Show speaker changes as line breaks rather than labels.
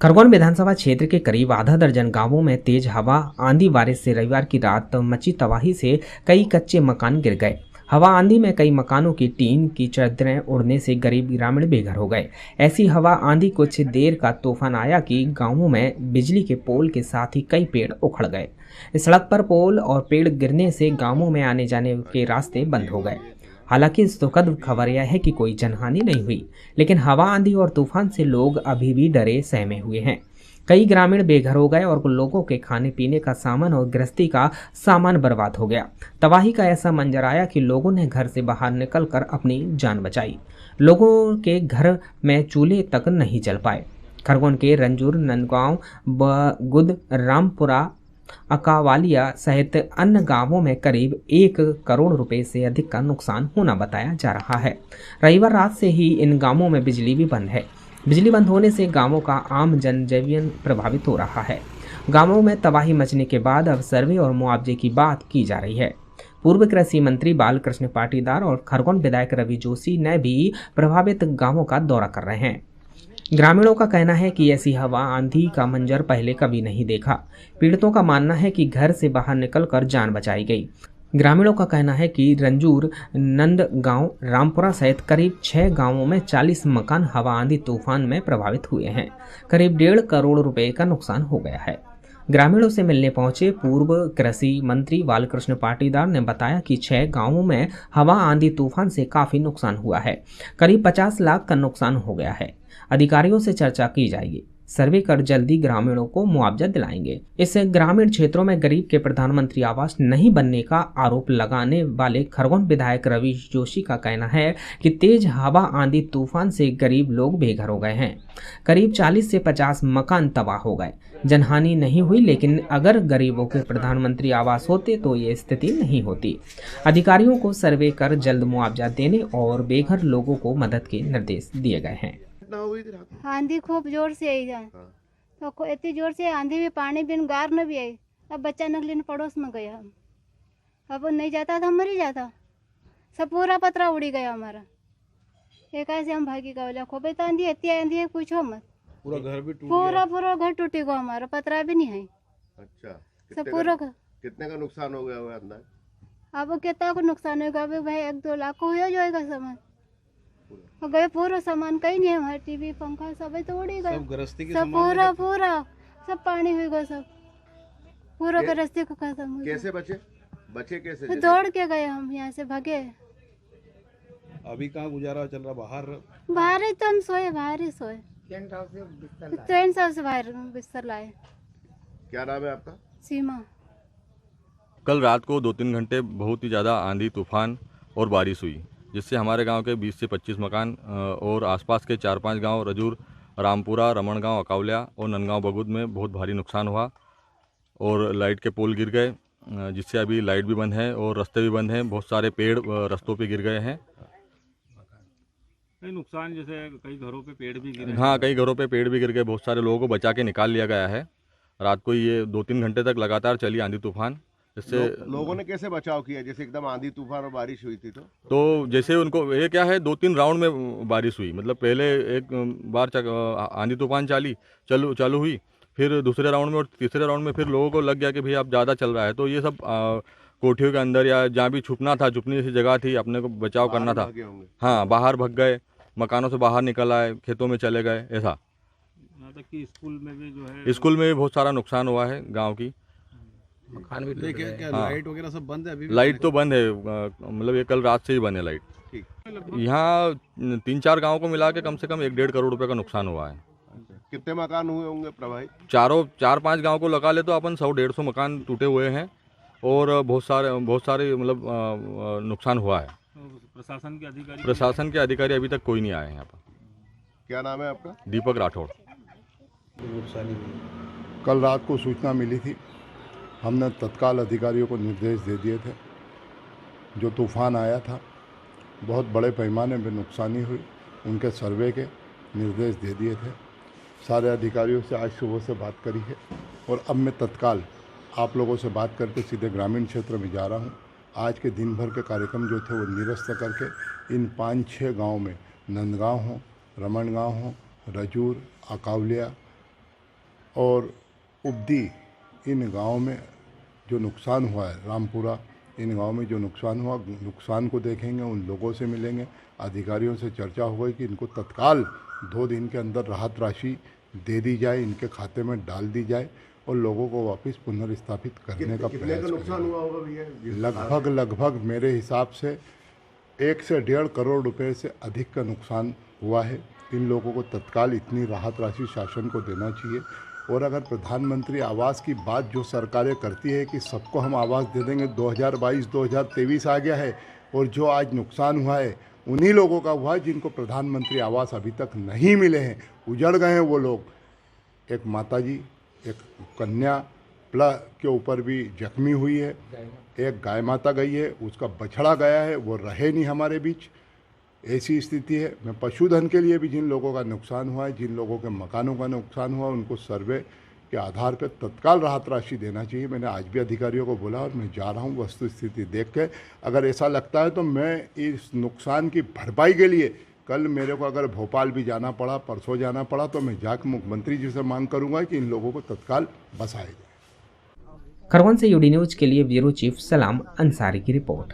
खरगोन विधानसभा क्षेत्र के करीब आधा दर्जन गांवों में तेज हवा, आंधी, बारिश से रविवार की रात मची तबाही से कई कच्चे मकान गिर गए। हवा आंधी में कई मकानों की टीन की चादरें उड़ने से गरीब ग्रामीण बेघर हो गए। ऐसी हवा आंधी कुछ देर का तूफान आया कि गांवों में बिजली के पोल के साथ ही कई पेड़ उखड़ गए। इस सड़क पर पोल और पेड़ गिरने से गांवों में आने जाने के रास्ते बंद हो गए। हालांकि इस दुखद खबर यह है कि कोई जनहानि नहीं हुई, लेकिन हवा, आंधी और तूफान से लोग अभी भी डरे सहमे हुए हैं। कई ग्रामीण बेघर हो गए और लोगों के खाने पीने का सामान और गृहस्थी का सामान बर्बाद हो गया। तबाही का ऐसा मंजर आया कि लोगों ने घर से बाहर निकलकर अपनी जान बचाई। लोगों के घर में चूल्हे तक नहीं जल पाए। खरगोन के रंजूर, नंदगांव, बगुद, रामपुरा, अकावालिया सहित अन्य गांवों में करीब 1 करोड़ रुपए से अधिक का नुकसान होना बताया जा रहा है। रविवार रात से ही इन गांवों में बिजली भी बंद है। बिजली बंद होने से गांवों का आम जनजीवन प्रभावित हो रहा है। गांवों में तबाही मचने के बाद अब सर्वे और मुआवजे की बात की जा रही है। पूर्व कृषि मंत्री बालकृष्ण पाटीदार और खरगोन विधायक रवि जोशी ने भी प्रभावित गांवों का दौरा कर रहे हैं। ग्रामीणों का कहना है कि ऐसी हवा, आंधी का मंजर पहले कभी नहीं देखा। पीड़ितों का मानना है कि घर से बाहर निकलकर जान बचाई गई। ग्रामीणों का कहना है कि रंजूर, नंदगांव, रामपुरा सहित करीब 6 गांवों में 40 मकान हवा, आंधी, तूफान में प्रभावित हुए हैं। करीब 1.5 करोड़ रुपए का नुकसान हो गया है। ग्रामीणों से मिलने पहुंचे पूर्व कृषि मंत्री बालकृष्ण पाटीदार ने बताया कि 6 गांवों में हवा, आंधी, तूफान से काफी नुकसान हुआ है। करीब 50 लाख का नुकसान हो गया है। अधिकारियों से चर्चा की जाएगी। सर्वे कर जल्दी ग्रामीणों को मुआवजा दिलाएंगे। इस ग्रामीण क्षेत्रों में गरीब के प्रधानमंत्री आवास नहीं बनने का आरोप लगाने वाले खरगोन विधायक रवि जोशी का कहना है कि तेज हवा, आंधी, तूफान से गरीब लोग बेघर हो गए हैं। करीब 40 से 50 मकान तबाह हो गए। जनहानि नहीं हुई, लेकिन अगर गरीबों के प्रधानमंत्री आवास होते तो ये स्थिति नहीं होती। अधिकारियों को सर्वे कर जल्द मुआवजा देने और बेघर लोगों को मदद के निर्देश दिए गए हैं।
घटना हुई थी रात में?
आंधी खूब जोर से आई है।
हाँ।
तो इतनी जोर से आंधी में पानी बिन गार न भी आई। अब बच्चा नकली पड़ोस में गया हम। अब वो नहीं जाता था, मर ही जाता। सब पूरा पतरा उड़ी गया हमारा। एक ऐसे हम भागी का बोला खोबे तो आंधी इतनी आंधी है, पूछो मत।
पूरा घर भी टूट
पूरा
गया?
पूरा घर टूटी गया हमारा, पतरा भी नहीं है।
अच्छा,
सब पूरा घर।
कितने का नुकसान हो गया होगा अंदाज?
अब कितना को नुकसान होगा? अब भाई 1-2 लाख को हो जाएगा सामान। और गए पूरा सामान, कहीं नहीं है हमारा। टीवी, पंखा सब तो उड़ी गया।
सब गृहस्थी के
सब
सामान
पूरा सब पानी हुई गया। सब पूरा गृहस्थी को खत्म हो गया।
कैसे बचे? बचे कैसे?
तो दौड़ के गए हम, यहाँ से भागे।
अभी कहाँ गुजारा चल रहा?
बाहर ही तो हम सोए, बाहर ही सोए। टेंट हाउस से बाहर बिस्तर लाए।
क्या नाम है आपका?
सीमा।
कल रात को 2-3 घंटे बहुत ही ज़्यादा आंधी, तूफान और बारिश हुई, जिससे हमारे गांव के 20 से 25 मकान और आसपास के 4-5 गांव रजूर, रामपुरा, रमणगांव, अकावलिया और नंदगांव, बगुद में बहुत भारी नुकसान हुआ और लाइट के पोल गिर गए, जिससे अभी लाइट भी बंद है और रास्ते भी बंद हैं। बहुत सारे पेड़ रास्तों पे गिर गए हैं।
कई नुकसान, जैसे कई घरों पे पेड़ भी गिरे।
हाँ, कई घरों पे पेड़ भी गिर गए। बहुत सारे लोगों को बचा के निकाल लिया गया है। रात को ये 2-3 घंटे तक लगातार चली आंधी तूफान, जिससे
लोगों ने कैसे बचाव किया? जैसे एकदम आंधी तूफान और बारिश हुई थी
तो जैसे उनको ये क्या है, 2-3 राउंड में बारिश हुई। मतलब पहले एक बार आंधी तूफान चालू हुई, फिर दूसरे राउंड में और तीसरे राउंड में फिर लोगों को लग गया कि भाई अब ज़्यादा चल रहा है, तो ये सब कोठियों के अंदर या जहाँ भी छुपना था, छुपने जैसी जगह थी, अपने को बचाव करना था। हाँ, बाहर भग गए, मकानों से बाहर निकल आए, खेतों में चले गए। ऐसा
यहाँ तक कि स्कूल में भी जो है,
स्कूल में भी बहुत सारा नुकसान हुआ है गाँव की।
मकान भी टूट गए।
क्या
हाँ।
लाइट वगैरह सब बंद है अभी?
लाइट तो बंद है, मतलब ये कल रात से ही बंद है लाइट।
ठीक।
यहाँ 3-4 गाँव को मिला के कम से कम 1-1.5 करोड़ रुपए का नुकसान हुआ है।
कितने मकान हुए होंगे प्रभावित?
4-5 गांव को लगा ले तो अपन 100-150 मकान टूटे हुए हैं और बहुत सारे मतलब नुकसान हुआ है। प्रशासन के अधिकारी अभी तक कोई नहीं आए हैं यहाँ पर।
क्या नाम है आपका?
दीपक राठौड़।
कल रात को सूचना मिली थी, हमने तत्काल अधिकारियों को निर्देश दे दिए थे। जो तूफ़ान आया था, बहुत बड़े पैमाने पर नुकसानी हुई, उनके सर्वे के निर्देश दे दिए थे। सारे अधिकारियों से आज सुबह से बात करी है और अब मैं तत्काल आप लोगों से बात करके सीधे ग्रामीण क्षेत्र में जा रहा हूँ। आज के दिन भर के कार्यक्रम जो थे वो निरस्त करके इन 5-6 गाँव में, नंदगांव हो, रमणगांव हो, रजूर, अकावलिया, और उब्दी इन गाँव में जो नुकसान हुआ है, रामपुरा इन गाँव में जो नुकसान हुआ, नुकसान को देखेंगे, उन लोगों से मिलेंगे, अधिकारियों से चर्चा होगी कि इनको तत्काल 2 दिन के अंदर राहत राशि दे दी जाए, इनके खाते में डाल दी जाए और लोगों को वापस पुनर्स्थापित करने का
कितने का
प्रयास
नुकसान
करेंगे।
हुआ होगा भैया?
लगभग मेरे हिसाब से 1 से 1.5 करोड़ रुपए से अधिक का नुकसान हुआ है। इन लोगों को तत्काल इतनी राहत राशि शासन को देना चाहिए। और अगर प्रधानमंत्री आवास की बात जो सरकारें करती है कि सबको हम आवास दे देंगे, 2022-2023 आ गया है और जो आज नुकसान हुआ है उन्हीं लोगों का हुआ है जिनको प्रधानमंत्री आवास अभी तक नहीं मिले हैं, उजड़ गए हैं वो लोग। एक माताजी, एक कन्या प्लस के ऊपर भी जख्मी हुई है, एक गाय माता गई है, उसका बछड़ा गया है, वो रहे नहीं हमारे बीच, ऐसी स्थिति है। मैं पशुधन के लिए भी जिन लोगों का नुकसान हुआ है, जिन लोगों के मकानों का नुकसान हुआ, उनको सर्वे के आधार पर तत्काल राहत राशि देना चाहिए। मैंने आज भी अधिकारियों को बोला और मैं जा रहा हूँ वस्तु स्थिति देख के। अगर ऐसा लगता है तो मैं इस नुकसान की भरपाई के लिए कल मेरे को अगर भोपाल भी जाना पड़ा, परसों जाना पड़ा, तो मैं जाकर मुख्यमंत्री जी से मांग करूँगा कि इन लोगों को तत्काल बसाया जाए।
खरगोन से यूडी न्यूज के लिए ब्यूरो चीफ सलाम अंसारी की रिपोर्ट।